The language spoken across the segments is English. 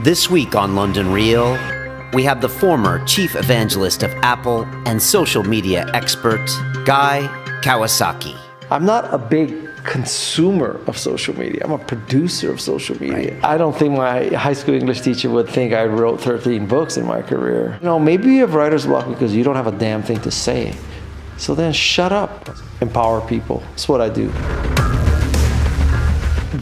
This week on London Real, we have the former chief evangelist of Apple and social media expert, Guy Kawasaki. I'm not a big consumer of social media. I'm a producer of social media. Right. I don't think my high school English teacher would think I wrote 13 books in my career. Maybe you have writer's block because you don't have a damn thing to say. So then shut up. Empower people. That's what I do.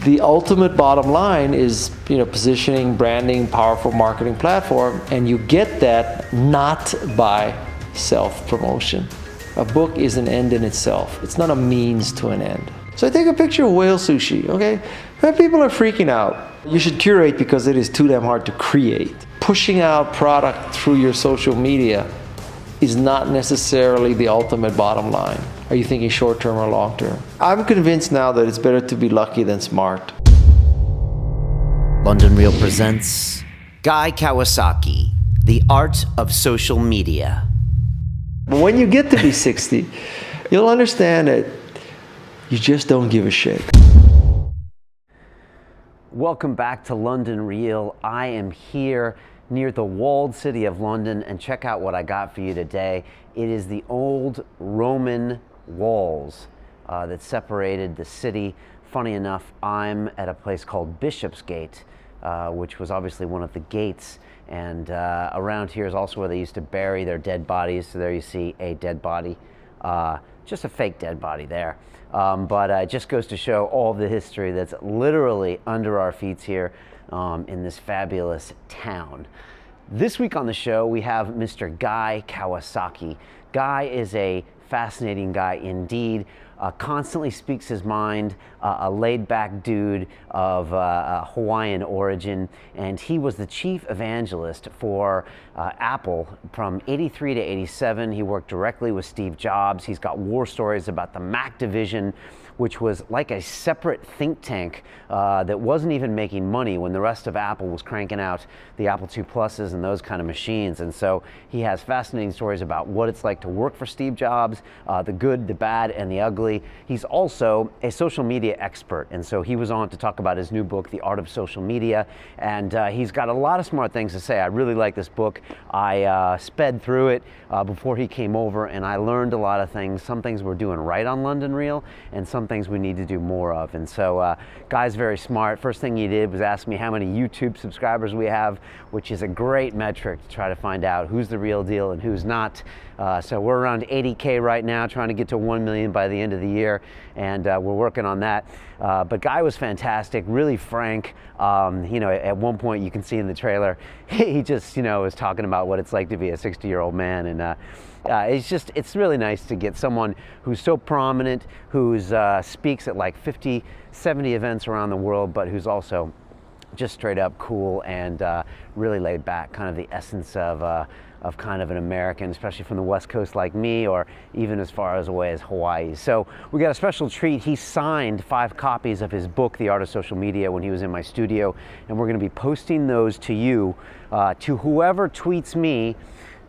The ultimate bottom line is, positioning, branding, powerful marketing platform, and you get that not by self-promotion. A book is an end in itself. It's not a means to an end. So I take a picture of whale sushi, okay? When people are freaking out, you should curate because it is too damn hard to create. Pushing out product through your social media is not necessarily the ultimate bottom line. Are you thinking short term or long term? I'm convinced now that it's better to be lucky than smart. London Real presents Guy Kawasaki, The Art of Social Media. But when you get to be 60, you'll understand that you just don't give a shit. Welcome back to London Real. I am here near the walled city of London, and check out what I got for you today. It is the old Roman walls that separated the city. Funny enough, I'm at a place called Bishopsgate, which was obviously one of the gates, and around here is also where they used to bury their dead bodies. So there you see a dead body, just a fake dead body there. But it just goes to show all of the history that's literally under our feet here in this fabulous town. This week on the show, we have Mr. Guy Kawasaki. Guy is a fascinating guy indeed. Constantly speaks his mind, a laid-back dude of Hawaiian origin, and he was the chief evangelist for Apple from '83 to '87. He worked directly with Steve Jobs. He's got war stories about the Mac division, which was like a separate think tank that wasn't even making money when the rest of Apple was cranking out the Apple II Pluses and those kind of machines. And so he has fascinating stories about what it's like to work for Steve Jobs, the good, the bad, and the ugly. He's also a social media expert, and so he was on to talk about his new book, The Art of Social Media, and he's got a lot of smart things to say. I really like this book. I sped through it before he came over, and I learned a lot of things. Some things we're doing right on London Real, and some things we need to do more of. And so Guy's very smart. First thing he did was ask me how many YouTube subscribers we have, which is a great metric to try to find out who's the real deal and who's not. So we're around 80K right now, trying to get to 1 million by the end of the year, and we're working on that. But Guy was fantastic, really frank. At one point you can see in the trailer, he just was talking about what it's like to be a 60-year-old man, and it's really nice to get someone who's so prominent, who's speaks at like 50, 70 events around the world, but who's also just straight up cool and really laid back, kind of the essence of kind of an American, especially from the West Coast like me, or even as far away as Hawaii. So we got a special treat. He signed 5 copies of his book, The Art of Social Media, when he was in my studio, and we're going to be posting those to you, to whoever tweets me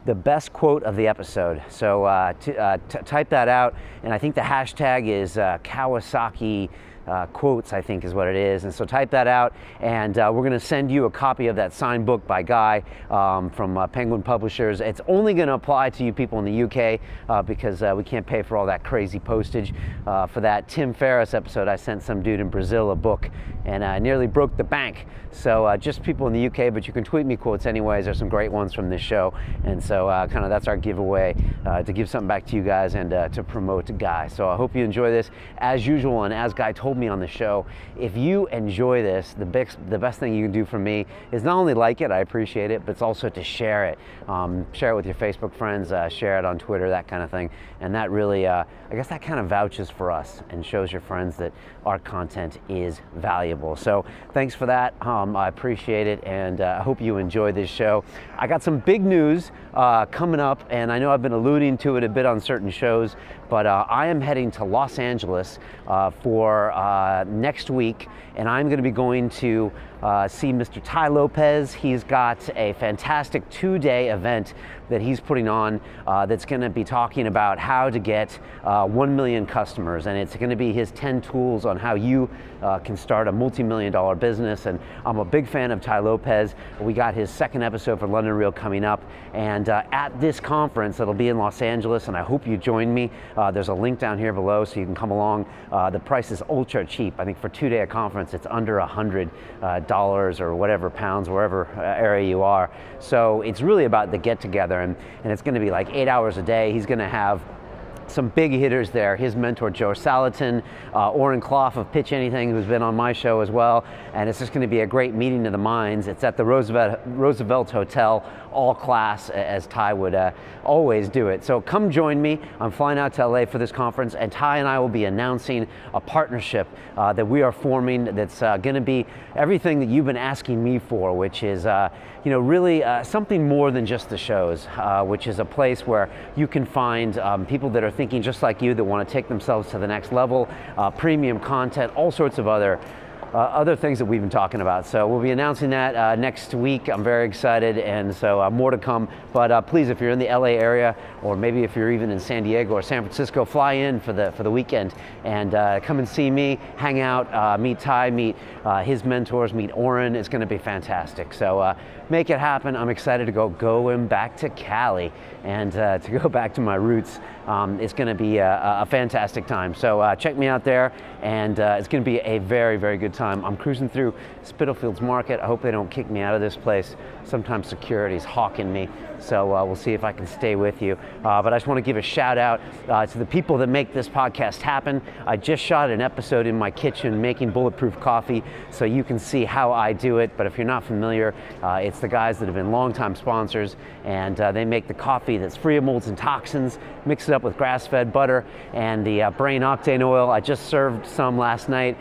the best quote of the episode. So type that out, and I think the hashtag is Kawasaki quotes, I think is what it is. And so type that out, and we're going to send you a copy of that signed book by Guy from Penguin Publishers. It's only going to apply to you people in the UK because we can't pay for all that crazy postage. For that Tim Ferriss episode, I sent some dude in Brazil a book, and I nearly broke the bank. So just people in the UK, but you can tweet me quotes anyways. There's some great ones from this show, and so kind of that's our giveaway, to give something back to you guys and to promote Guy. So I hope you enjoy this as usual, and as Guy told me on the show, if you enjoy this, the best thing you can do for me is not only like it, I appreciate it, but it's also to share it. Share it with your Facebook friends, share it on Twitter, that kind of thing. And that really, I guess that kind of vouches for us and shows your friends that our content is valuable. So thanks for that. I appreciate it, and I hope you enjoy this show. I got some big news coming up, and I know I've been alluding to it a bit on certain shows, but I am heading to Los Angeles for next week, and I'm going to be going to see Mr. Tai Lopez. He's got a fantastic 2-day event that he's putting on that's going to be talking about how to get 1 million customers, and it's going to be his 10 tools on how you can start a multi-million-dollar business. And I'm a big fan of Tai Lopez. We got his second episode for London Real coming up, and at this conference that'll be in Los Angeles, and I hope you join me. There's a link down here below so you can come along. The price is ultra cheap. I think for 2-day conference it's under $100 or whatever pounds, wherever area you are. So it's really about the get together, and it's going to be like 8 hours a day. He's going to have some big hitters there. His mentor, Joe Salatin, Oren Clough of Pitch Anything, who's been on my show as well. And it's just going to be a great meeting of the minds. It's at the Roosevelt Hotel, all class, as Tai would always do it. So come join me. I'm flying out to LA for this conference, and Tai and I will be announcing a partnership that we are forming that's going to be everything that you've been asking me for, which is really something more than just the shows, which is a place where you can find people that are thinking just like you, that want to take themselves to the next level, premium content, all sorts of other things that we've been talking about. So we'll be announcing that next week. I'm very excited, and so more to come. But please, if you're in the LA area, or maybe if you're even in San Diego or San Francisco, fly in for the weekend and come and see me, hang out, meet Tai, meet his mentors, meet Oren. It's going to be fantastic. So make it happen. I'm excited to go back to Cali and to go back to my roots. It's going to be a fantastic time. So check me out there, and it's going to be a very, very good time. I'm cruising through Spitalfields Market. I hope they don't kick me out of this place. Sometimes security's hawking me, so we'll see if I can stay with you. But I just want to give a shout out to the people that make this podcast happen. I just shot an episode in my kitchen making bulletproof coffee, so you can see how I do it. But if you're not familiar, it's the guys that have been longtime sponsors, and they make the coffee that's free of molds and toxins, mix it up with grass-fed butter and the brain octane oil. I just served some last night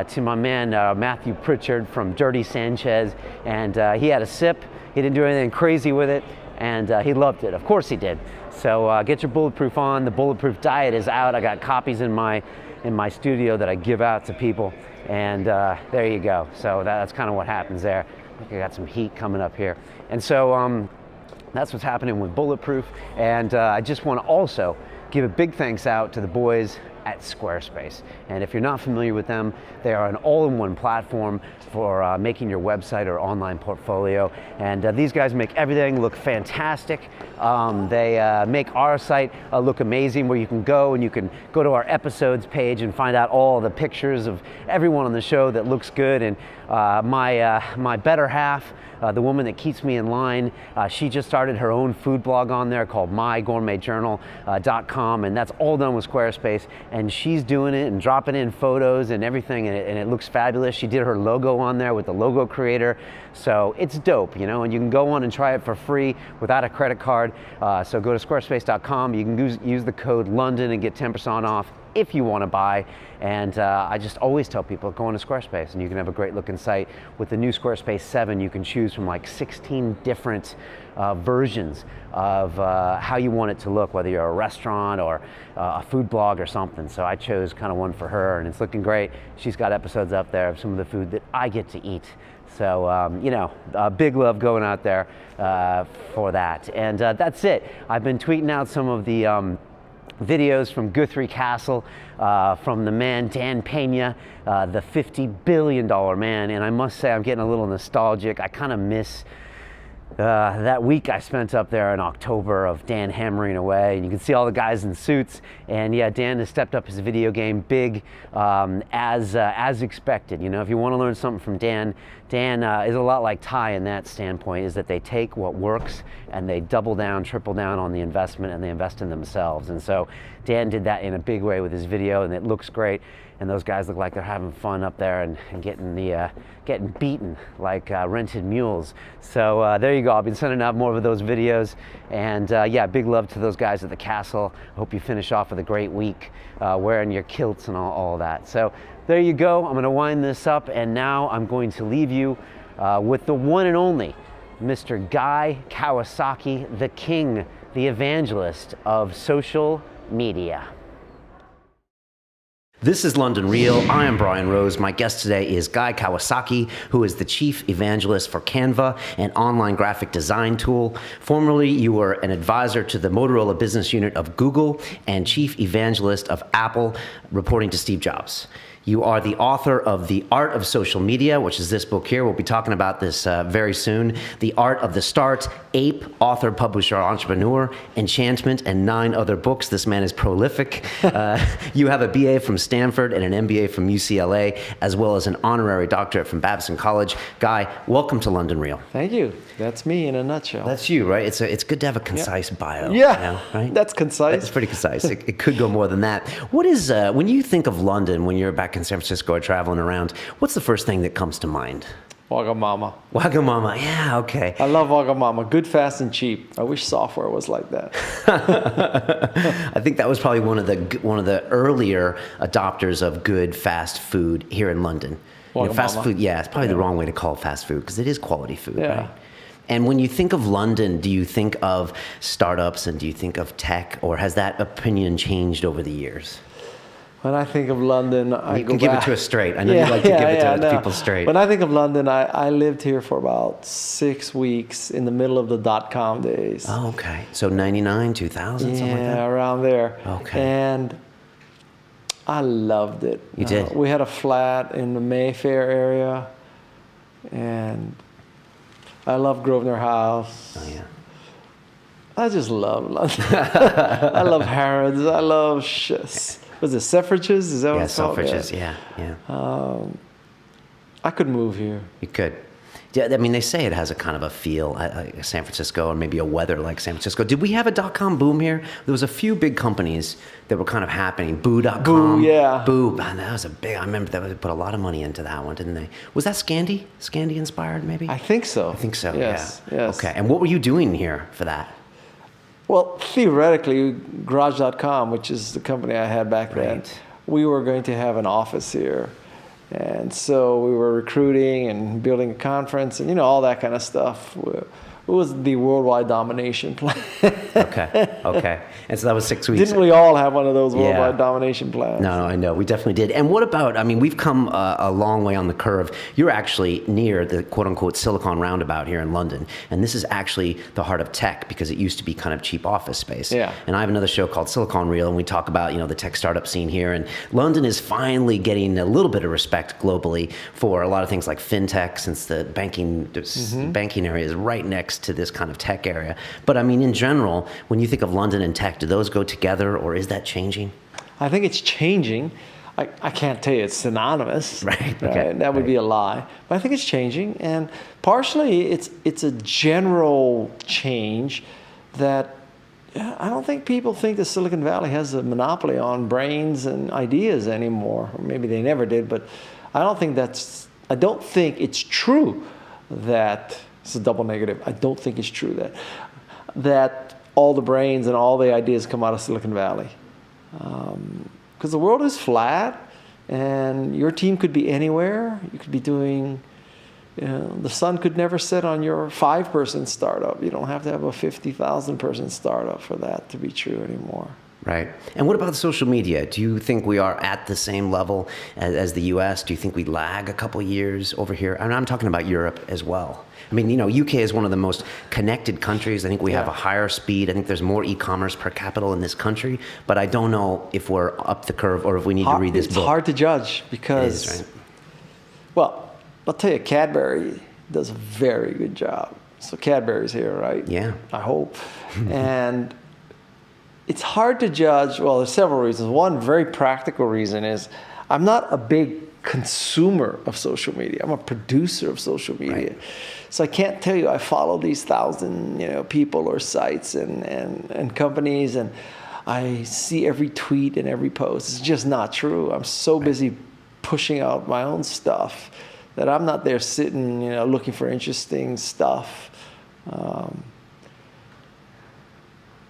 to my man Matthew Pritchard from Dirty Sanchez, and he had a sip. He didn't do anything crazy with it, and he loved it. Of course he did. So get your bulletproof on. The bulletproof diet is out. I got copies in my studio that I give out to people, and there you go. So that's kind of what happens there. I think I got some heat coming up here, and so that's what's happening with Bulletproof. And I just want to also give a big thanks out to the boys at Squarespace. And if you're not familiar with them, they are an all-in-one platform for making your website or online portfolio. And these guys make everything look fantastic. They make our site look amazing, where you can go to our episodes page and find out all the pictures of everyone on the show that looks good. And my better half, the woman that keeps me in line, she just started her own food blog on there called mygourmetjournal.com, and that's all done with Squarespace. And she's doing it and dropping in photos and everything, and it looks fabulous. She did her logo on there with the logo creator, so it's dope, and you can go on and try it for free without a credit card. So go to squarespace.com. You can use the code London and get 10% off if you want to buy. And I just always tell people, go on to Squarespace and you can have a great looking site. With the new Squarespace 7, you can choose from like 16 different versions of how you want it to look, whether you're a restaurant or a food blog or something. So I chose kind of one for her, and it's looking great. She's got episodes up there of some of the food that I get to eat. So, big love going out there for that. And that's it. I've been tweeting out some of the videos from Guthrie Castle, from the man Dan Pena, the $50 billion man. And I must say, I'm getting a little nostalgic. I kind of miss that week I spent up there in October of Dan hammering away, and you can see all the guys in suits. And yeah, Dan has stepped up his video game big, as expected. If you want to learn something from Dan is a lot like Tai in that standpoint, is that they take what works and they double down, triple down on the investment, and they invest in themselves. And so Dan did that in a big way with his video, and it looks great. And those guys look like they're having fun up there and getting beaten like rented mules. So there you go. I've been sending out more of those videos, and yeah, big love to those guys at the castle. I hope you finish off with a great week wearing your kilts and all that. So there you go. I'm going to wind this up, and now I'm going to leave you with the one and only Mr. Guy Kawasaki, the king, the evangelist of social media. This is London Real. I am Brian Rose. My guest today is Guy Kawasaki, who is the chief evangelist for Canva, an online graphic design tool. Formerly, you were an advisor to the Motorola business unit of Google and chief evangelist of Apple, reporting to Steve Jobs. You are the author of The Art of Social Media, which is this book here. We'll be talking about this very soon. The Art of the Start, Ape, author, publisher, entrepreneur, Enchantment, and 9 other books. This man is prolific. You have a BA from Stanford and an MBA from UCLA, as well as an honorary doctorate from Babson College. Guy, welcome to London Real. Thank you. That's me in a nutshell. That's you, right? It's good to have a concise bio. Yeah, you know, right? That's concise. It's pretty concise. It could go more than that. What is, when you think of London, when you're back in San Francisco or traveling around, what's the first thing that comes to mind? Wagamama. Wagamama, yeah, okay. I love Wagamama. Good, fast, and cheap. I wish software was like that. I think that was probably one of the earlier adopters of good fast food here in London. You know, fast food, yeah, it's probably the wrong way to call it fast food because it is quality food, right? And when you think of London, do you think of startups and do you think of tech, or has that opinion changed over the years? When I think of London, you can give it to us straight. I know you like to give it to people straight. When I think of London, I lived here for about 6 weeks in the middle of the .com days. Oh, okay. So 99, 2000, something like that? Yeah, around there. Okay. And I loved it. You did? We had a flat in the Mayfair area, and I love Grosvenor House. Oh, yeah. I just love London. I love Harrods. I love was it Selfridges? Is that what it's called? Selfridges, yeah. I could move here. You could. Yeah, I mean, they say it has a kind of a feel like San Francisco, or maybe a weather like San Francisco. Did we have a .com boom here? There was a few big companies that were kind of happening. Boo.com. Boo, yeah. Boo. Man, that was a big, I remember they put a lot of money into that one, didn't they? Was that Scandi? Scandi inspired, maybe? I think so. I think so, yes, yeah. Yes. Okay, and what were you doing here for that? Well, theoretically, Garage.com, which is the company I had back then, we were going to have an office here. And so we were recruiting and building a conference and, all that kind of stuff. It was the worldwide domination plan. Okay. And so that was 6 weeks. Didn't we all have one of those worldwide domination plans? No, I know. We definitely did. And what about, I mean, we've come a long way on the curve. You're actually near the quote-unquote Silicon Roundabout here in London. And this is actually the heart of tech because it used to be kind of cheap office space. Yeah. And I have another show called Silicon Reel, and we talk about, the tech startup scene here. And London is finally getting a little bit of respect globally for a lot of things like fintech, since the banking area is right next to this kind of tech area. But I mean, in general, when you think of London and tech, do those go together, or is that changing? I think it's changing. I can't tell you it's synonymous. Right. Okay. That would be a lie. But I think it's changing, and partially it's a general change that I don't think people think that Silicon Valley has a monopoly on brains and ideas anymore. Or maybe they never did, but I don't think it's true that it's a double negative. I don't think it's true that all the brains and all the ideas come out of Silicon Valley. Because the world is flat, and your team could be anywhere. You could be doing, the sun could never set on your 5-person startup. You don't have to have a 50,000-person startup for that to be true anymore. Right. And what about social media? Do you think we are at the same level as the U.S.? Do you think we lag a couple years over here? And I'm talking about Europe as well. I mean, UK is one of the most connected countries. I think we have a higher speed. I think there's more e-commerce per capita in this country. But I don't know if we're up the curve or if we need to read this book. It's hard to judge because, it is, right? Well, I'll tell you, Cadbury does a very good job. So Cadbury's here, right? Yeah. I hope. And it's hard to judge. Well, there's several reasons. One very practical reason is I'm not a big consumer of social media. I'm a producer of social media. Right. So I can't tell you I follow these 1,000 people or sites and companies, and I see every tweet and every post. It's just not true. I'm so busy pushing out my own stuff that I'm not there sitting looking for interesting stuff.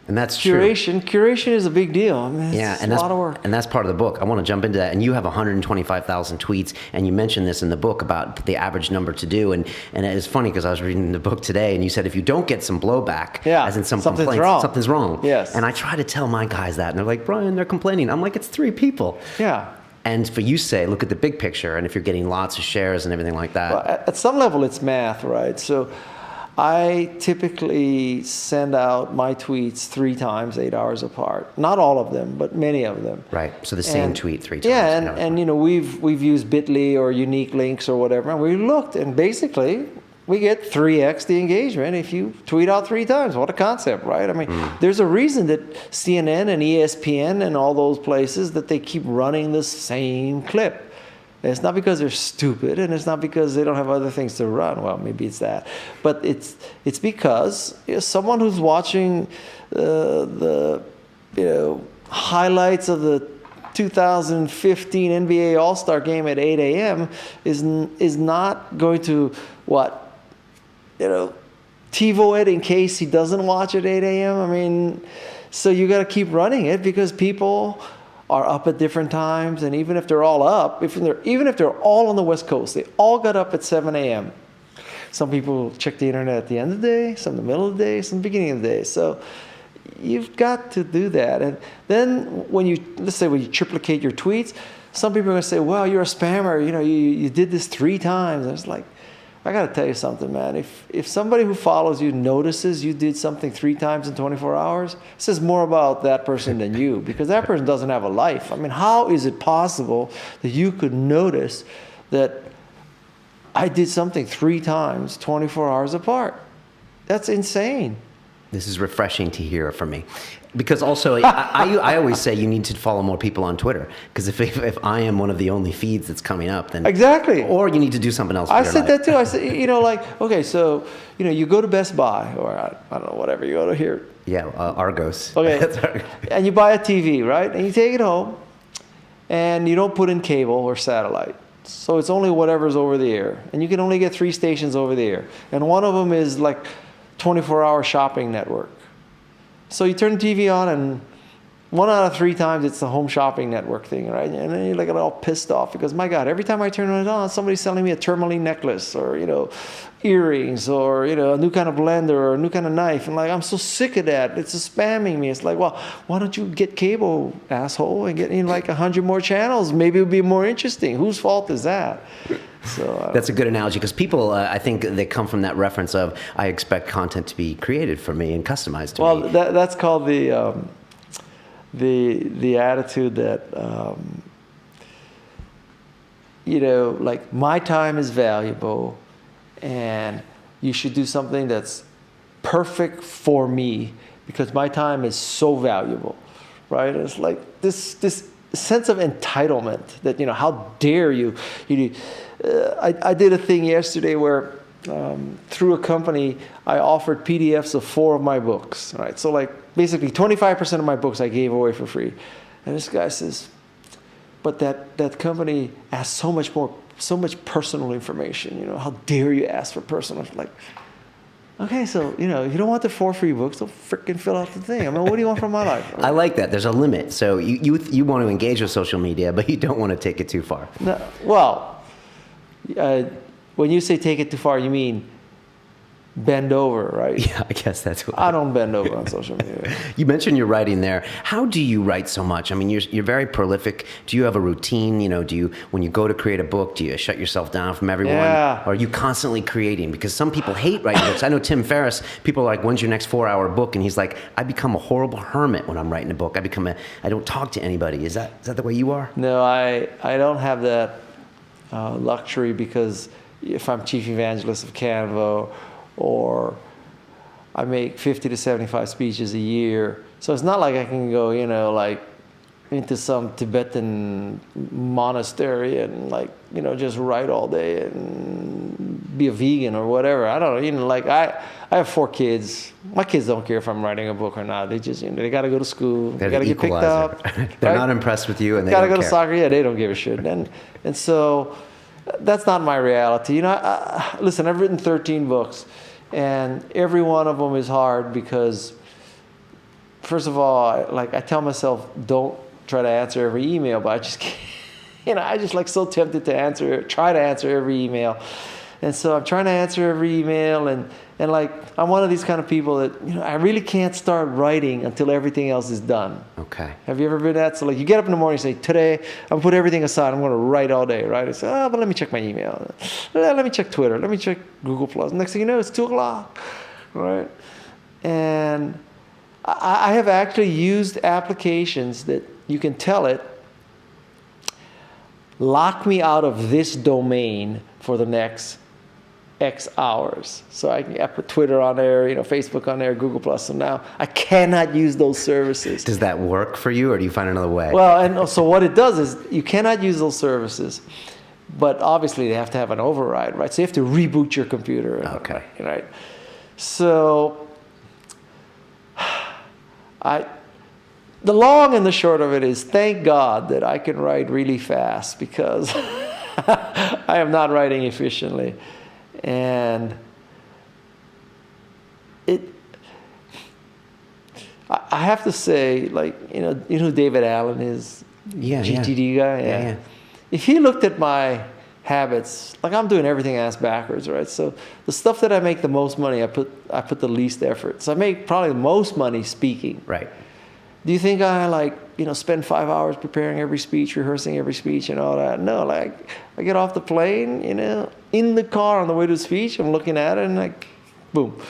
And that's curation. true. Curation is a big deal. I mean, it's a lot of work. And that's part of the book. I want to jump into that. And you have 125,000 tweets, and you mentioned this in the book about the average number to do. And it's funny because I was reading the book today, and you said if you don't get some blowback, as in some complaints, something's wrong. Yes. And I try to tell my guys that, and they're like, Brian, they're complaining. I'm like, it's 3 people. Yeah. And for you say, look at the big picture, and if you're getting lots of shares and everything like that. Well, at some level, it's math, right? So I typically send out my tweets 3 times, 8 hours apart. Not all of them, but many of them. Right. So the same tweet 3 times. Yeah, and you know, we've used Bitly or unique links or whatever, and we looked, and basically we get 3x the engagement if you tweet out 3 times. What a concept, right? I mean, there's a reason that CNN and ESPN and all those places that they keep running the same clip. And it's not because they're stupid, and it's not because they don't have other things to run. Well, maybe it's that, but it's because someone who's watching the highlights of the 2015 NBA All-Star game at 8 a.m. is not going to TiVo it in case he doesn't watch at 8 a.m. I mean, so you got to keep running it because people are up at different times, and even if they're all up, even if they're all on the West Coast, they all got up at 7 a.m. Some people check the internet at the end of the day, some in the middle of the day, some beginning of the day. So you've got to do that. And then let's say when you triplicate your tweets, some people are going to say, well, you're a spammer. You did this 3 times. And it's like, I got to tell you something, man. If somebody who follows you notices you did something 3 times in 24 hours, it says more about that person than you, because that person doesn't have a life. I mean, how is it possible that you could notice that I did something 3 times, 24 hours apart? That's insane. This is refreshing to hear from me. Because also, I always say you need to follow more people on Twitter. Because if I am one of the only feeds that's coming up, then... Exactly. Or you need to do something else with your life. That too. I said, okay, so, you go to Best Buy, or I don't know, whatever, you go to here. Yeah, Argos. Okay. And you buy a TV, right? And you take it home, and you don't put in cable or satellite. So it's only whatever's over the air. And you can only get 3 stations over the air. And one of them is like 24-hour shopping network. So you turn the TV on, and 1 out of 3 times it's the home shopping network thing, right? And then you're like all pissed off because, my God, every time I turn it on, somebody's selling me a tourmaline necklace or, earrings or, a new kind of blender or a new kind of knife. And like, I'm so sick of that. It's spamming me. It's like, well, why don't you get cable, asshole, and get in like 100 more channels? Maybe it would be more interesting. Whose fault is that? So, that's a good analogy, because people, I think they come from that reference of, I expect content to be created for me and customized to me. Well, that's called the attitude that, like, my time is valuable, and you should do something that's perfect for me because my time is so valuable, right? It's like this sense of entitlement that, how dare you? I did a thing yesterday where through a company I offered PDFs of 4 of my books, right? So like basically 25% of my books I gave away for free. And this guy says, but that company asked so much personal information, how dare you ask for personal? Like, okay, so, if you don't want the 4 free books, don't freaking fill out the thing. I mean, what do you want from my life? I like that. There's a limit. So you want to engage with social media, but you don't want to take it too far. No, well, when you say take it too far, you mean bend over, right? Yeah, I guess that's what... I don't bend over on social media. You mentioned your writing there. How do you write so much? I mean, you're very prolific. Do you have a routine? When you go to create a book, do you shut yourself down from everyone? Yeah. Or are you constantly creating? Because some people hate writing books. I know Tim Ferriss, people are like, when's your next 4-hour book? And he's like, I become a horrible hermit when I'm writing a book. I don't talk to anybody. Is that the way you are? No, I don't have that luxury, because if I'm chief evangelist of Canva, or I make 50 to 75 speeches a year. So it's not like I can go, like into some Tibetan monastery and just write all day and be a vegan or whatever. I don't know, I have 4 kids. My kids don't care if I'm writing a book or not. They just, they got to go to school. They got to get picked up. They're not impressed with you, and they got to don't go care. to soccer. Yeah, they don't give a shit. And so that's not my reality. Listen, I've written 13 books, and every one of them is hard because, first of all, I tell myself, don't try to answer every email, but I just can't. I just so tempted to try to answer every email. And so I'm trying to answer every email, and like, I'm one of these kind of people that, I really can't start writing until everything else is done. Okay. Have you ever been that? So like, you get up in the morning and say, today, I'm going to put everything aside. I'm going to write all day, right? I say, but let me check my email. Let me check Twitter. Let me check Google+. Next thing you know, it's 2 o'clock, right? And I have actually used applications that you can tell it, lock me out of this domain for the next X hours. So I put Twitter on there, Facebook on there, Google+. So now I cannot use those services. Does that work for you, or do you find another way? Well, and so what it does is you cannot use those services, but obviously they have to have an override, right? So you have to reboot your computer. Okay. Right? So the long and the short of it is, thank God that I can write really fast, because I am not writing efficiently. And I have to say, like, you know who David Allen is? Yeah, GTD guy? Yeah. If he looked at my habits, like, I'm doing everything ass backwards, right? So the stuff that I make the most money, I put the least effort. So I make probably the most money speaking. Right. Do you think I spend 5 hours preparing every speech, rehearsing every speech and all that? No, like, I get off the plane, in the car on the way to the speech, I'm looking at it and like, boom.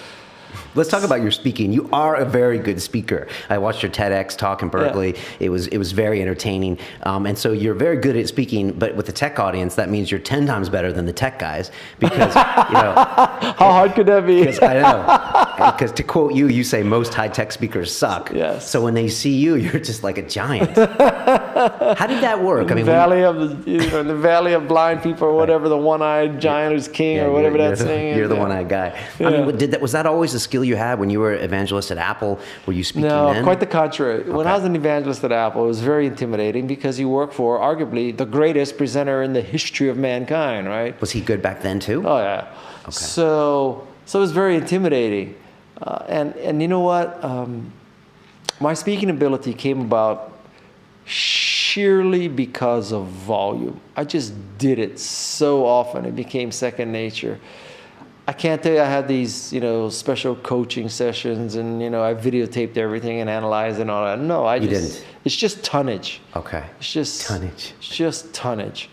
Let's talk about your speaking. You are a very good speaker. I watched your TEDx talk in Berkeley. Yeah. It was very entertaining. And so you're very good at speaking, but with the tech audience, that means you're 10 times better than the tech guys, because, How hard could that be? Because I know. Because to quote you, you say most high-tech speakers suck. Yes. So when they see you, you're just like a giant. How did that work? In the valley of blind people, or whatever, the one-eyed giant who's king, or whatever that saying is. You're the one-eyed guy. Yeah. I mean, was that always a skill you had when you were evangelist at Apple? Were you speaking then? No, quite the contrary. Okay. When I was an evangelist at Apple, it was very intimidating, because you work for arguably the greatest presenter in the history of mankind, right? Was he good back then too? Oh yeah. Okay. So it was very intimidating, and you know what? My speaking ability came about sheerly because of volume. I just did it so often; it became second nature. I can't tell you I had these, special coaching sessions, and, I videotaped everything and analyzed and all that. No, didn't. It's just tonnage. Okay. It's just tonnage. It's just tonnage.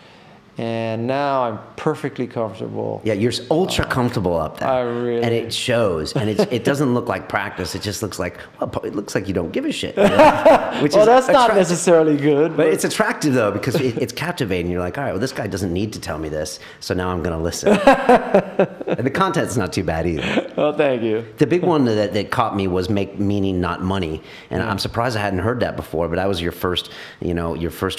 And now I'm perfectly comfortable. Yeah, you're ultra comfortable up there. I really. And it shows. And it doesn't look like practice. It just looks like, it looks like you don't give a shit. Which well, that's not necessarily good. But it's attractive, though, because it's captivating. You're like, all right, well, this guy doesn't need to tell me this, so now I'm going to listen. And the content's not too bad either. Well, thank you. The big one that caught me was make meaning, not money. And I'm surprised I hadn't heard that before, but that was your first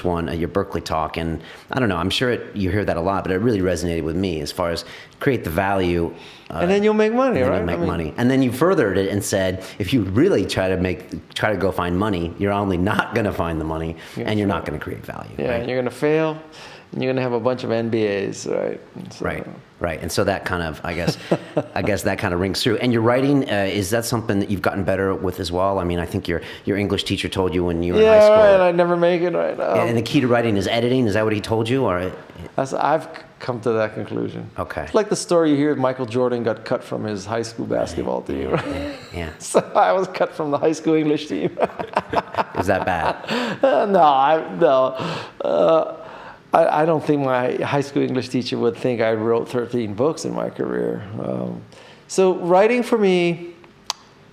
one, your Berkeley talk. And I don't know, I'm sure you hear that a lot, but it really resonated with me as far as create the value. And then you'll make money, right? You'll make money. And then you furthered it and said, if you really try to go find money, you're only not going to find the money, and you're not going to create value. Yeah, right? And you're going to fail, and you're going to have a bunch of MBAs, right? So. Right. And so that kind of, I guess that kind of rings through. And your writing, is that something that you've gotten better with as well? I mean, I think your English teacher told you when you were in high school. Yeah, right, I'd never make it, right? And the key to writing is editing. Is that what he told you? Or I've come to that conclusion. Okay. It's like the story you hear, Michael Jordan got cut from his high school basketball team, right? Yeah. So I was cut from the high school English team. Is that bad? No. I don't think my high school English teacher would think I wrote 13 books in my career. So writing for me,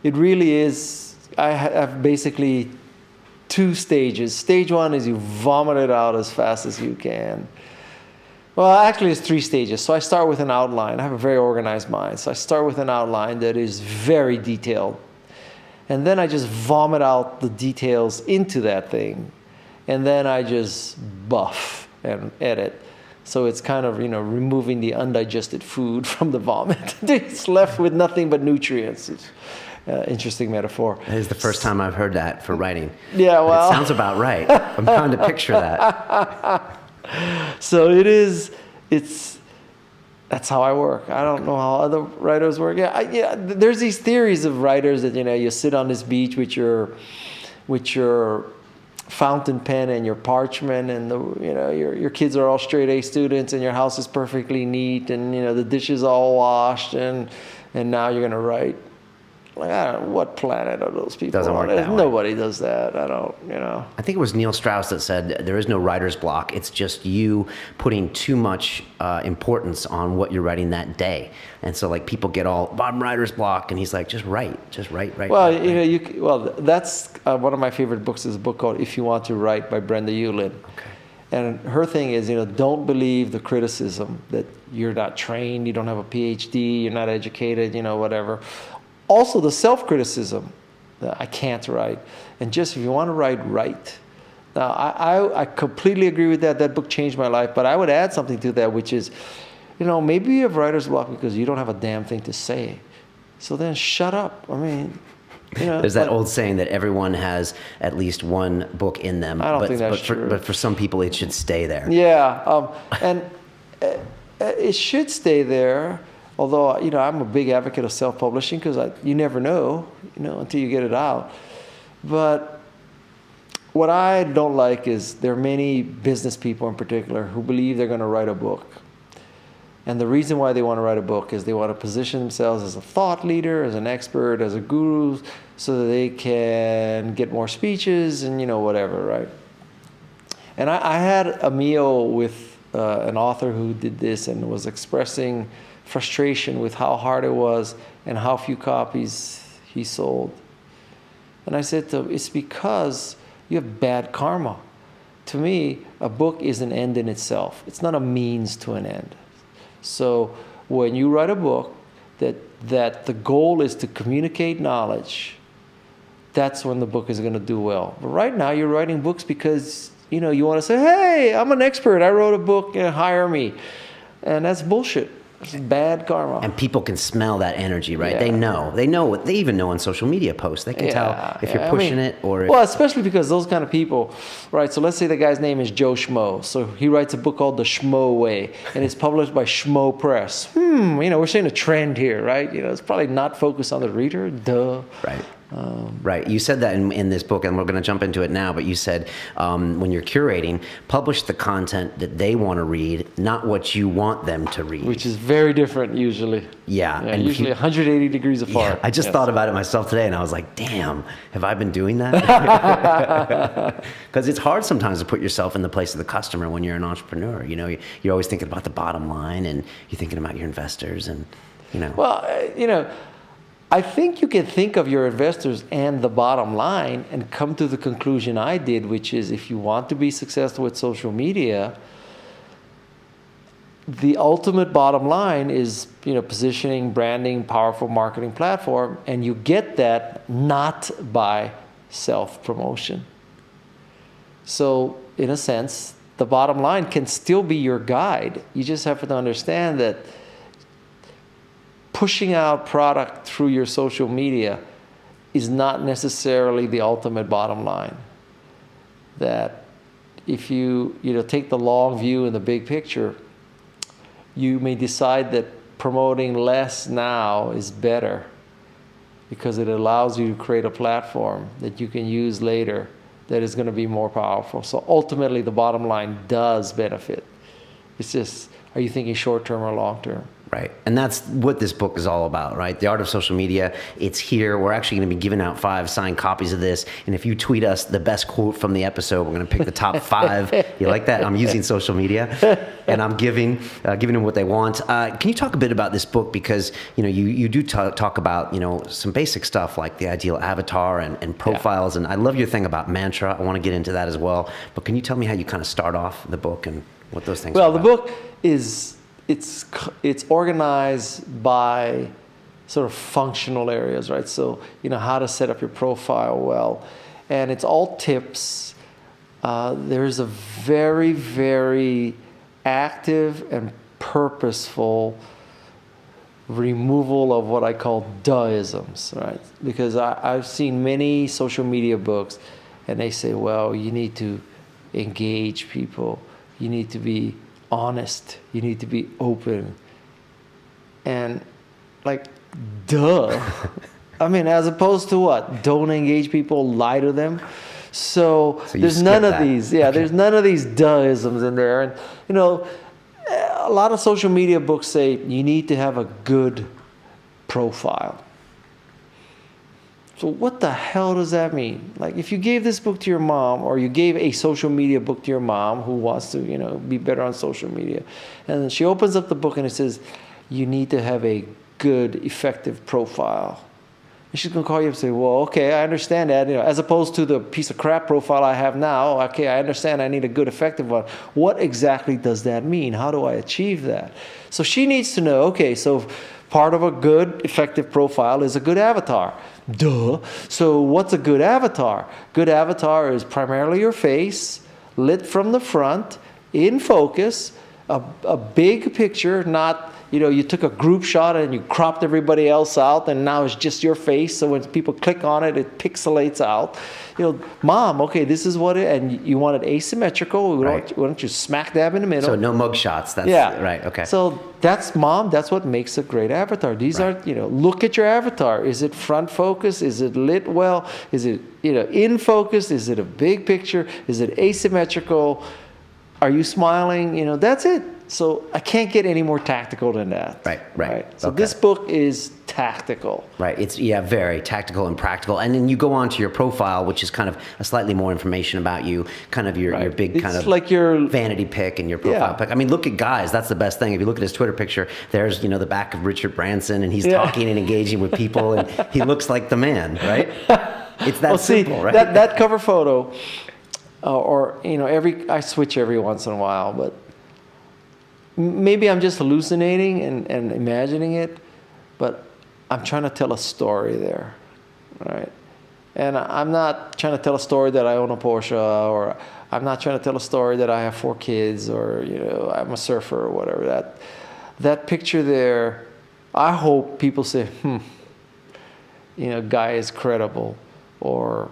it really is, I have basically 2 stages. Stage 1 is you vomit it out as fast as you can. Well, actually it's 3 stages. So I start with an outline. I have a very organized mind. So I start with an outline that is very detailed. And then I just vomit out the details into that thing. And then I just buff and edit. So it's kind of, removing the undigested food from the vomit. It's left with nothing but nutrients. It's interesting metaphor. That is the first time I've heard that for writing. Yeah, well. It sounds about right. I'm trying to picture that. So that's how I work. I don't know how other writers work. There's these theories of writers that, you sit on this beach with your fountain pen and your parchment, and your kids are all straight A students, and your house is perfectly neat, and the dishes all washed, and now you're gonna write. Like, I don't know, what planet are those people Doesn't work that way. Nobody does that. I don't, I think it was Neil Strauss that said there is no writer's block. It's just you putting too much importance on what you're writing that day. And so like people get all, I'm writer's block. And he's like, just write. Well, that's one of my favorite books is a book called If You Want to Write by Brenda Ullin. Okay. And her thing is, don't believe the criticism that you're not trained, you don't have a PhD, you're not educated, whatever. Also, the self-criticism that I can't write. And just if you want to write. Now, I completely agree with that. That book changed my life. But I would add something to that, which is, maybe you have writer's block because you don't have a damn thing to say. So then shut up. I mean, there's that old saying that everyone has at least one book in them. I don't think that's true. But for some people, it should stay there. Yeah, and it should stay there. Although, I'm a big advocate of self-publishing because you never know, until you get it out. But what I don't like is there are many business people in particular who believe they're going to write a book. And the reason why they want to write a book is they want to position themselves as a thought leader, as an expert, as a guru, so that they can get more speeches and, whatever, right? And I had a meal with an author who did this and was expressing frustration with how hard it was and how few copies he sold. And I said to him, it's because you have bad karma. To me, a book is an end in itself. It's not a means to an end. So when you write a book that the goal is to communicate knowledge, that's when the book is going to do well. But right now you're writing books because you want to say, hey, I'm an expert. I wrote a book, hire me. And that's bullshit. It's bad karma. And people can smell that energy, right? Yeah. They know they even know on social media posts. They can tell if you're pushing it or if... Well, especially because those kind of people, right? So let's say the guy's name is Joe Schmo. So he writes a book called The Schmo Way, and it's published by Schmo Press. We're seeing a trend here, right? It's probably not focused on the reader. Duh. Right. Right. You said that in this book, and we're going to jump into it now, but you said when you're curating, publish the content that they want to read, not what you want them to read. Which is very different usually. Yeah. And usually 180 degrees apart. Yeah, I just thought about it myself today, and I was like, damn, have I been doing that? Because it's hard sometimes to put yourself in the place of the customer when you're an entrepreneur. You're always thinking about the bottom line, and you're thinking about your investors, and, Well, I think you can think of your investors and the bottom line and come to the conclusion I did, which is if you want to be successful with social media, the ultimate bottom line is, positioning, branding, powerful marketing platform, and you get that not by self-promotion. So, in a sense, the bottom line can still be your guide. You just have to understand that pushing out product through your social media is not necessarily the ultimate bottom line. That if you take the long view and the big picture, you may decide that promoting less now is better because it allows you to create a platform that you can use later that is going to be more powerful. So ultimately the bottom line does benefit. It's just, are you thinking short term or long term? Right. And that's what this book is all about, right? The Art of Social Media. It's here. We're actually going to be giving out 5 signed copies of this. And if you tweet us the best quote from the episode, we're going to pick the top 5. You like that? I'm using social media and I'm giving them what they want. Can you talk a bit about this book? Because, you do talk about, some basic stuff like the ideal avatar and profiles. And I love your thing about mantra. I want to get into that as well. But can you tell me how you kind of start off the book and what those things are about? Well, the book is... It's organized by sort of functional areas, right? So, how to set up your profile well. And it's all tips. There's a very, very active and purposeful removal of what I call duhisms, right? Because I've seen many social media books and they say, well, you need to engage people. You need to be honest. You need to be open. And like, duh. I mean, as opposed to what? Don't engage people, lie to them. So you there's skip none of that. these. Yeah, there's none of these duhisms in there. And you know, a lot of social media books say you need to have a good profile. So what the hell does that mean? Like if you gave this book to your mom, or you gave a social media book to your mom who wants to, you know, be better on social media, and then she opens up the book and it says, you need to have a good, effective profile. And she's gonna call you up and say, well, okay, I understand that, you know, as opposed to the piece of crap profile I have now. Okay, I understand I need a good, effective one. What exactly does that mean? How do I achieve that? So she needs to know, okay, so part of a good, effective profile is a good avatar. Duh. So what's a good avatar? Good avatar is primarily your face, lit from the front, in focus, a big picture, not, you know, you took a group shot and you cropped everybody else out and now it's just your face. So when people click on it, it pixelates out. You know, mom, okay, this is what it, and you want it asymmetrical. Why don't you smack dab in the middle? So no mug shots. That's right. Okay. So that's mom. That's what makes a great avatar. These are, you know, look at your avatar. Is it front focus? Is it lit well? Is it, you know, in focus? Is it a big picture? Is it asymmetrical? Are you smiling? You know, that's it. So I can't get any more tactical than that. Right. So this book is tactical. Right. It's, yeah, very tactical and practical. And then you go on to your profile, which is kind of a slightly more information about you, kind of your big It's kind of like your vanity pick and your profile pick. I mean, look at guys. That's the best thing. If you look at his Twitter picture, there's, you know, the back of Richard Branson, and he's talking and engaging with people, and he looks like the man, right? It's that simple, right? That cover photo, or, you know, I switch every once in a while, but maybe I'm just hallucinating and imagining it, but I'm trying to tell a story there, right? And I'm not trying to tell a story that I own a Porsche, or I'm not trying to tell a story that I have 4 kids, or, you know, I'm a surfer or whatever. That picture there, I hope people say, you know, guy is credible, or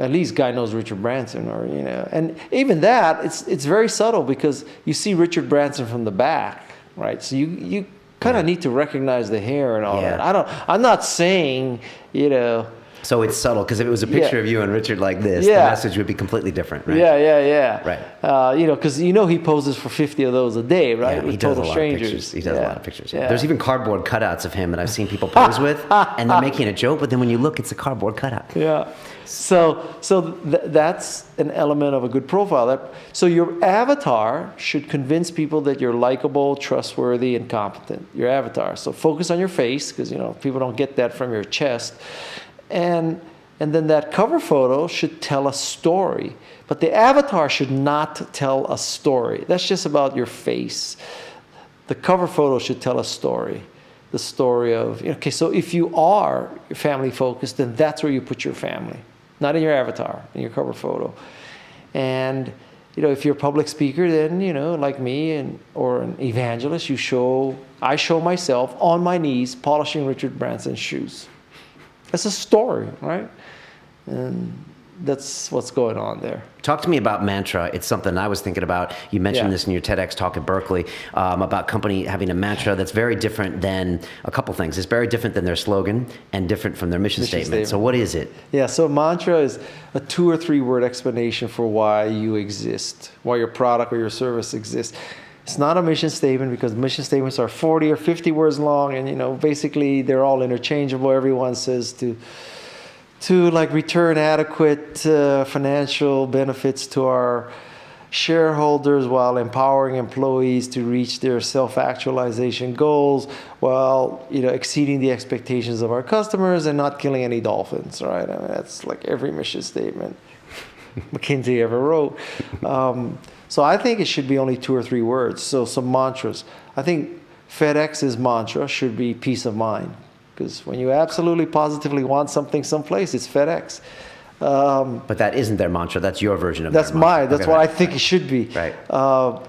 at least guy knows Richard Branson, or, you know, and even that, it's very subtle, because you see Richard Branson from the back, right? So you kind of need to recognize the hair and all that. I'm not saying, you know. So it's subtle, because if it was a picture of you and Richard like this, the message would be completely different, right? Yeah. Right. You know, because you know he poses for 50 of those a day, right? Yeah, with he does total a lot strangers. of pictures. He does a lot of pictures. Yeah. There's even cardboard cutouts of him that I've seen people pose with, and they're making a joke, but then when you look, it's a cardboard cutout. Yeah. So that's an element of a good profile. So your avatar should convince people that you're likable, trustworthy, and competent. Your avatar. So focus on your face, because, you know, people don't get that from your chest, and then that cover photo should tell a story. But the avatar should not tell a story. That's just about your face. The cover photo should tell a story. The story of, okay, so if you are family focused, then that's where you put your family. Not in your avatar, in your cover photo. And, you know, if you're a public speaker, then, you know, like me, or an evangelist, I show myself on my knees polishing Richard Branson's shoes. That's a story, right? And that's what's going on there. Talk to me about mantra. It's something I was thinking about. You mentioned this in your TEDx talk at Berkeley, about company having a mantra that's very different than a couple things. It's very different than their slogan and different from their mission statement. So what is it? Yeah, so mantra is a 2 or 3 word explanation for why you exist, why your product or your service exists. It's not a mission statement, because mission statements are 40 or 50 words long, and, you know, basically they're all interchangeable. Everyone says to like return adequate financial benefits to our shareholders while empowering employees to reach their self-actualization goals, while, you know, exceeding the expectations of our customers and not killing any dolphins, right? I mean, that's like every mission statement McKinsey ever wrote. So I think it should be only 2 or 3 words. So some mantras. I think FedEx's mantra should be peace of mind. Because when you absolutely positively want something someplace, it's FedEx. But that isn't their mantra. That's your version of that's their mantra. mine. That's what I think it should be. Right.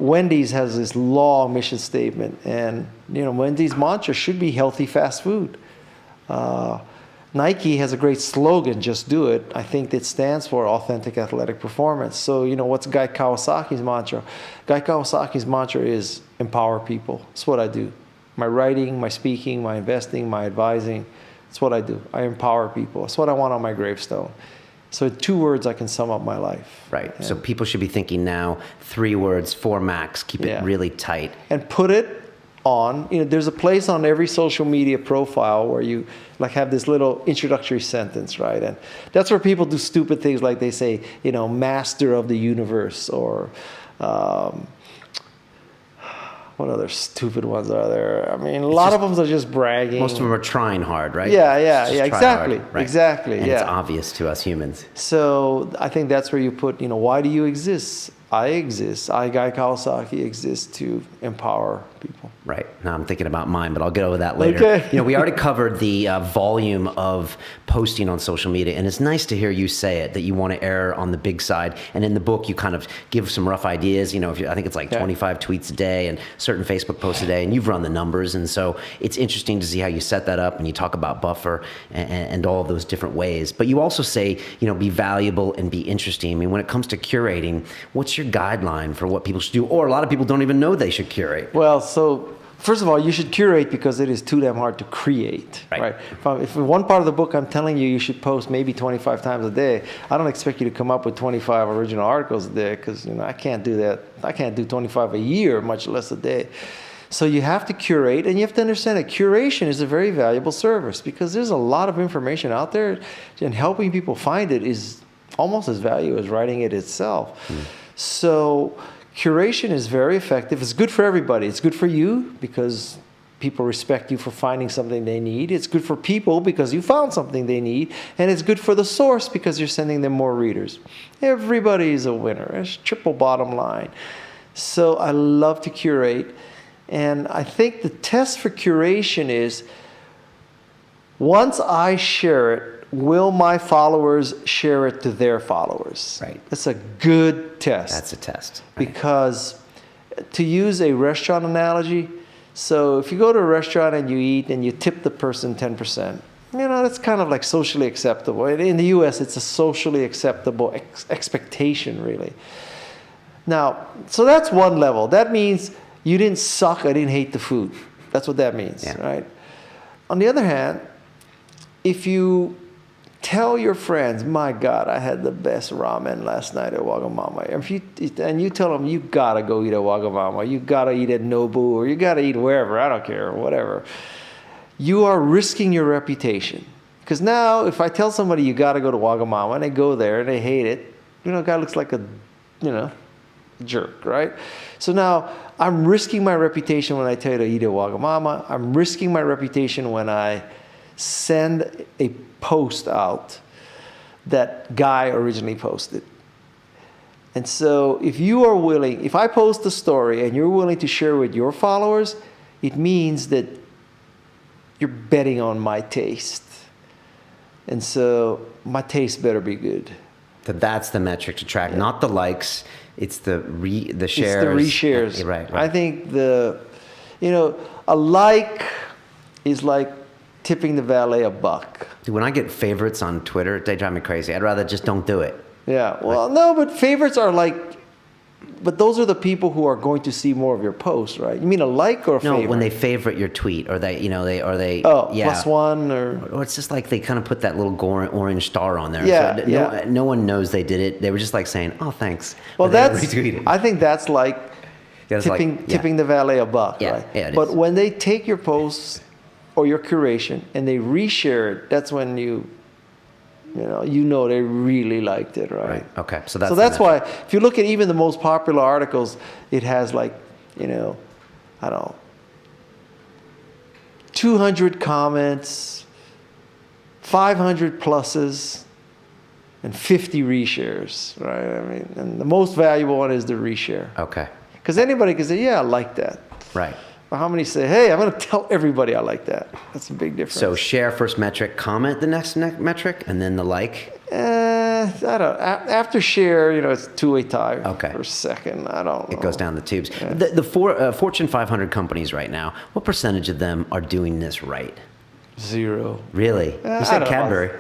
Wendy's has this long mission statement, and, you know, Wendy's mantra should be healthy fast food. Nike has a great slogan, just do it. I think it stands for authentic athletic performance. So, you know, what's Guy Kawasaki's mantra? Guy Kawasaki's mantra is empower people. That's what I do. My writing, my speaking, my investing, my advising, that's what I do. I empower people. That's what I want on my gravestone. So in 2 words, I can sum up my life. Right. So people should be thinking now 3 words, 4 max. Keep it really tight. And put it on, there's a place on every social media profile where you like have this little introductory sentence, right? And that's where people do stupid things like they say, master of the universe, or what other stupid ones are there? I mean, a lot of them are just bragging. Most of them are trying hard, right? Yeah, exactly. Hard, right? Exactly, and it's obvious to us humans. So I think that's where you put, why do you exist? I exist. Guy Kawasaki exists to empower people. Right. Now I'm thinking about mine, but I'll get over that later. Okay. We already covered the volume of posting on social media, and it's nice to hear you say it, that you want to err on the big side. And in the book, you kind of give some rough ideas. I think it's like 25 tweets a day and certain Facebook posts a day, and you've run the numbers. And so it's interesting to see how you set that up, and you talk about buffer and all of those different ways. But you also say, be valuable and be interesting. I mean, when it comes to curating, what's your guideline for what people should do? Or a lot of people don't even know they should curate. Well, so first of all, you should curate because it is too damn hard to create, right? If in one part of the book I'm telling you should post maybe 25 times a day, I don't expect you to come up with 25 original articles a day, because I can't do that. I can't do 25 a year, much less a day. So you have to curate, and you have to understand that curation is a very valuable service, because there's a lot of information out there, and helping people find it is almost as valuable as writing it itself. So curation is very effective. It's good for everybody. It's good for you because people respect you for finding something they need. It's good for people because you found something they need. And it's good for the source because you're sending them more readers. Everybody is a winner. It's triple bottom line. So I love to curate. And I think the test for curation is, once I share it, will my followers share it to their followers? Right. That's a good test. That's a test. Right. Because, to use a restaurant analogy, so if you go to a restaurant and you eat and you tip the person 10%, that's kind of like socially acceptable. In the US, it's a socially acceptable expectation, really. Now, so that's one level. That means you didn't suck, I didn't hate the food. That's what that means, right? On the other hand, if you tell your friends, my God, I had the best ramen last night at Wagamama. And you tell them, you gotta go eat at Wagamama, you gotta eat at Nobu, or you gotta eat wherever, I don't care, whatever. You are risking your reputation. Because now, if I tell somebody you gotta go to Wagamama, and they go there and they hate it, guy looks like a, jerk, right? So now, I'm risking my reputation when I tell you to eat at Wagamama. I'm risking my reputation when I send a post out that Guy originally posted. And so if you are willing, if I post a story and you're willing to share with your followers, it means that you're betting on my taste. And so my taste better be good. That's the metric to track, not the likes. It's the shares. It's the reshares. Right. I think a like is like tipping the valet $1. Dude, when I get favorites on Twitter, they drive me crazy. I'd rather just don't do it. Yeah, well, no, but favorites are but those are the people who are going to see more of your posts, right? You mean a like or a favorite? No, when they favorite your tweet, or they, +1 or it's just like they kind of put that little orange star on there. Yeah, so no one knows they did it. They were just like saying, "Oh, thanks." Well, I think that's like tipping the valet $1, yeah, right? Yeah, it but is. when they take your posts or your curation and they reshare it, that's when they really liked it, right? Okay. So that's why if you look at even the most popular articles, it has 200 comments, 500 pluses, and 50 reshares, right? I mean, and the most valuable one is the reshare. Okay. Because anybody can say, yeah, I like that. Right. But how many say, hey, I'm going to tell everybody I like that? That's a big difference. So share first metric, comment the next metric, and then the like? I don't. After share, it's two-way tie. Okay. For second. I don't know. It goes down the tubes. Yeah. The Fortune 500 companies right now, what percentage of them are doing this right? 0. Really? You said Cadbury.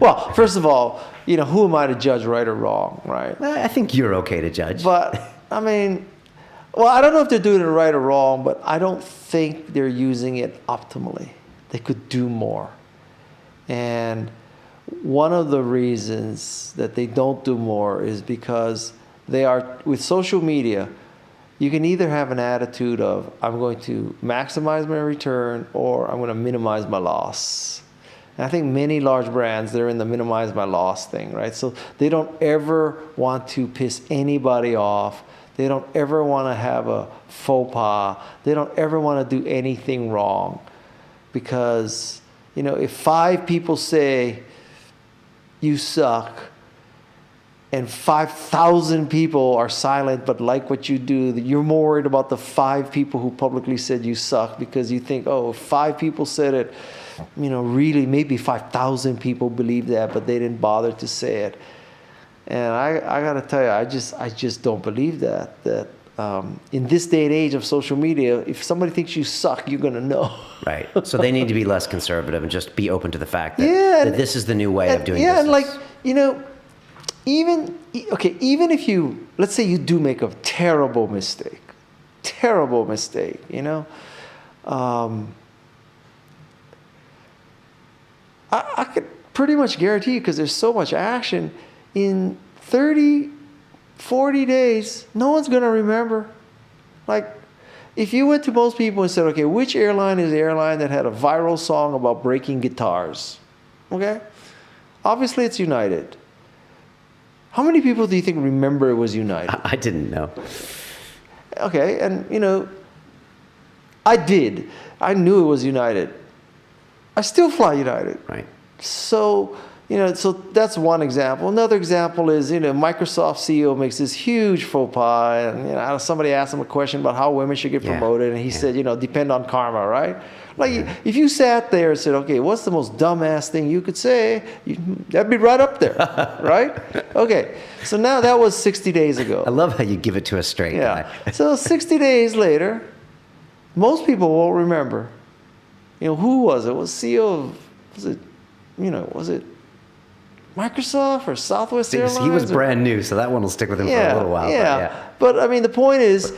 Well, first of all, who am I to judge right or wrong, right? I think you're okay to judge. But, well, I don't know if they're doing it right or wrong, but I don't think they're using it optimally. They could do more. And one of the reasons that they don't do more is because they are, with social media, you can either have an attitude of, I'm going to maximize my return or I'm going to minimize my loss. And I think many large brands, they're in the minimize my loss thing, right? So they don't ever want to piss anybody off. They don't ever want to have a faux pas. They don't ever want to do anything wrong. Because, you know, if 5 people say you suck and 5,000 people are silent but like what you do, you're more worried about the 5 people who publicly said you suck, because you think, oh, if 5 people said it, you know, really maybe 5,000 people believe that, but they didn't bother to say it. And I got to tell you, I just don't believe that. In this day and age of social media, if somebody thinks you suck, you're going to know. Right. So they need to be less conservative and just be open to the fact that, that this is the new way of doing business. Yeah, and like, you know, even if you, let's say you do make a terrible mistake, you know, I could pretty much guarantee you, because there's so much action, in 30, 40 days, no one's going to remember. Like, if you went to most people and said, okay, which airline is the airline that had a viral song about breaking guitars? Okay? Obviously, it's United. How many people do you think remember it was United? I didn't know. Okay, and, you know, I did. I knew it was United. I still fly United. Right. So, you know, so that's one example. Another example is, you know, Microsoft CEO makes this huge faux pas, and, you know, somebody asked him a question about how women should get promoted, and he said, you know, depend on karma, right? Like, if you sat there and said, okay, what's the most dumbass thing you could say? That'd be right up there, right? Okay, so now that was 60 days ago. I love how you give it to a straight guy. So 60 days later, most people won't remember. You know, who was it? Was CEO of, was it, you know, was it Microsoft or Southwest Airlines? He was brand new, so that one will stick with him for a little while. Yeah. But I mean, the point is,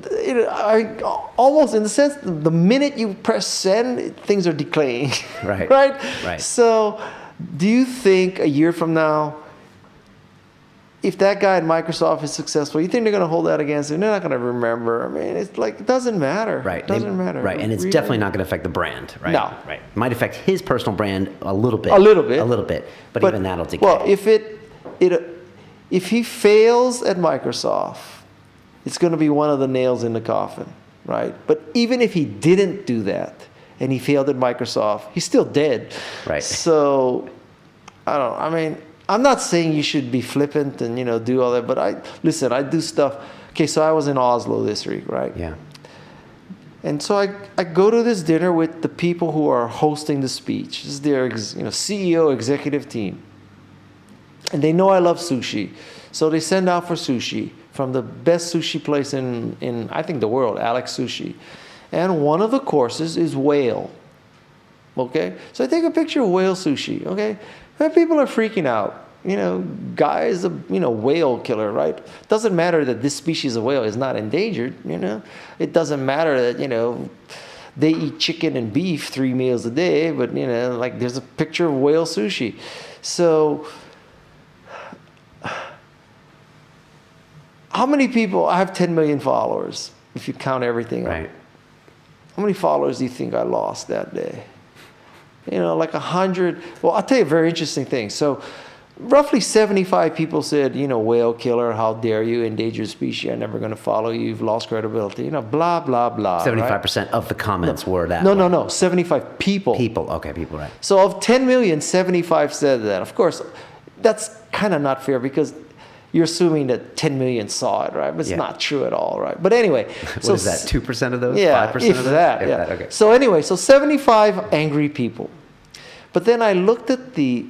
you know, almost in the sense, the minute you press send, things are decaying. Right. Right? So, do you think a year from now, if that guy at Microsoft is successful, you think they're going to hold that against him? They're not going to remember. I mean, it's like, it doesn't matter. Right. It doesn't matter. Right. And it's really definitely not going to affect the brand, right? No. Right. It might affect his personal brand a little bit. A little bit. A little bit. But even that'll decay. Well, if he fails at Microsoft, it's going to be one of the nails in the coffin, right? But even if he didn't do that and he failed at Microsoft, he's still dead. Right. So, I mean, I'm not saying you should be flippant and, you know, do all that, but I do stuff. Okay, so I was in Oslo this week, right? Yeah. And so I go to this dinner with the people who are hosting the speech. This is their CEO executive team. And they know I love sushi. So they send out for sushi from the best sushi place in I think the world, Alex Sushi. And one of the courses is whale. Okay? So I take a picture of whale sushi, okay? And people are freaking out. You know, guy is a whale killer, right? Doesn't matter that this species of whale is not endangered, you know. It doesn't matter that, you know, they eat chicken and beef 3 meals a day, but, you know, like, there's a picture of whale sushi. So, how many people, I have 10 million followers, if you count everything up. Right. How many followers do you think I lost that day? You know, like 100. Well, I'll tell you a very interesting thing. So, roughly 75 people said, you know, whale killer, how dare you, endangered species, I'm never going to follow you, you've lost credibility, you know, blah, blah, blah. 75% right? Of the comments were that. No. 75 people. People, okay, people, right. So, of 10 million, 75 said that. Of course, that's kind of not fair, because you're assuming that 10 million saw it, right? But it's not true at all, right? But anyway. What is that, 2% of those? Yeah, 5% if of those? that, If yeah. that, okay. So anyway, so 75 angry people. But then I looked at the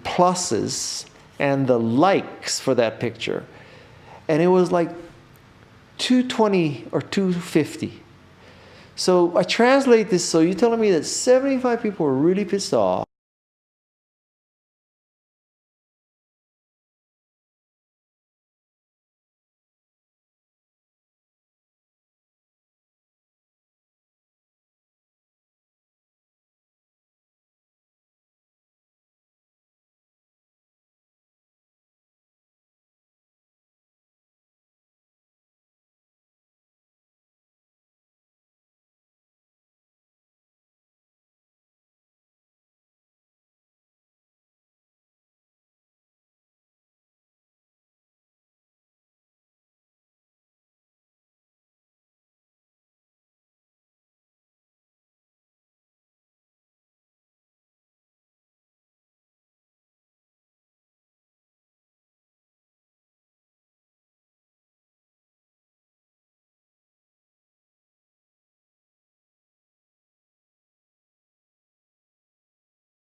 pluses and the likes for that picture, and it was like 220 or 250. So I translate this, so you're telling me that 75 people were really pissed off,